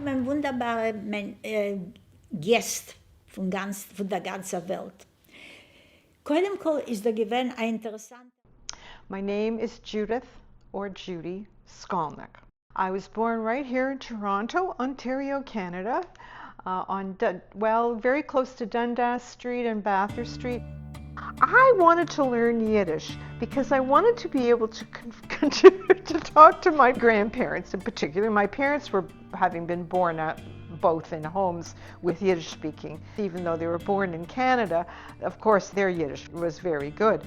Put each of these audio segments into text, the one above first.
mein wunderbarer Gäste von der ganzen Welt. Koidem kol ist da gewesen ein interessant. My name is Judith, or Judy, Scolnik. I was born right here in Toronto, Ontario, Canada, very close to Dundas Street and Bathurst Street. I wanted to learn Yiddish because I wanted to be able to continue to talk to my grandparents in particular. My parents were having been born both in homes with Yiddish speaking. Even though they were born in Canada, of course their Yiddish was very good,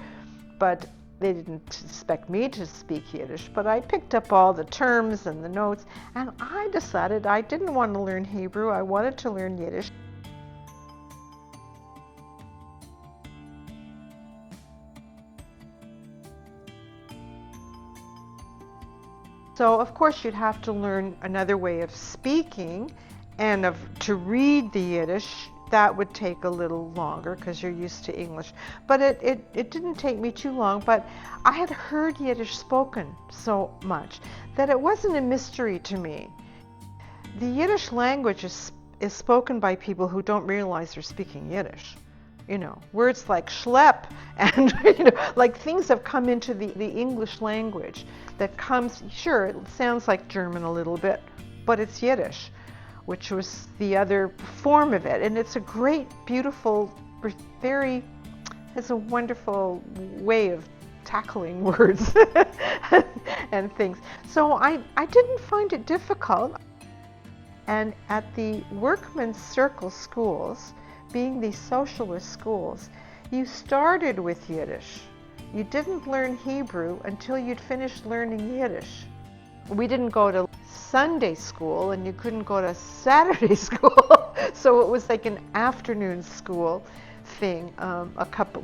but they didn't expect me to speak Yiddish. But I picked up all the terms and the notes, and I decided I didn't want to learn Hebrew, I wanted to learn Yiddish. So of course you'd have to learn another way of speaking, and to read the Yiddish. That would take a little longer because you're used to English. But it didn't take me too long, but I had heard Yiddish spoken so much that it wasn't a mystery to me. The Yiddish language is spoken by people who don't realize they're speaking Yiddish. You know, words like schlepp and, like things have come into the English language that comes, sure, it sounds like German a little bit, but it's Yiddish, which was the other form of it. And it's a great, beautiful, it's a wonderful way of tackling words and things. So I didn't find it difficult. And at the Workmen Circle schools, being these socialist schools, you started with Yiddish. You didn't learn Hebrew until you'd finished learning Yiddish. We didn't go to Sunday school, and you couldn't go to Saturday school, so it was like an afternoon school thing,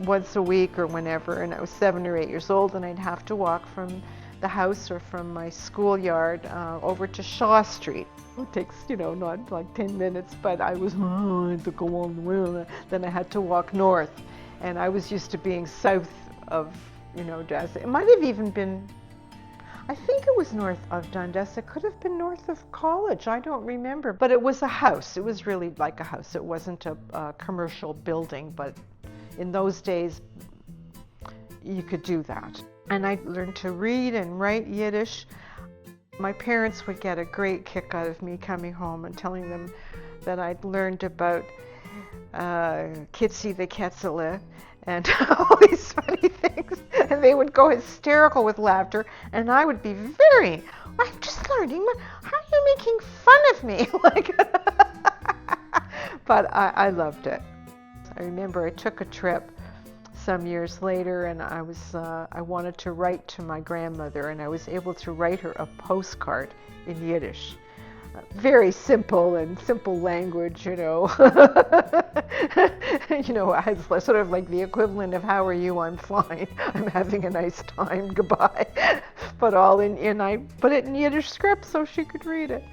once a week or whenever. And I was 7 or 8 years old, and I'd have to walk from the house or from my schoolyard over to Shaw Street. It takes, not like 10 minutes, but I had to go on the way. Then I had to walk north, and I was used to being south of, Dundas. It might have even been, I think it was north of Dundas. It could have been north of College. I don't remember. But it was a house. It was really like a house. It wasn't a commercial building, but in those days, you could do that. And I learned to read and write Yiddish. My parents would get a great kick out of me coming home and telling them that I'd learned about Kitsi the Ketzele and all these funny things. And they would go hysterical with laughter, and I would be I'm just learning. How are you making fun of me? But I loved it. I remember I took a trip some years later, and I wanted to write to my grandmother, and I was able to write her a postcard in Yiddish. Very simple language, It's sort of like the equivalent of "How are you? I'm fine. I'm having a nice time. Goodbye." But all I put it in Yiddish script so she could read it.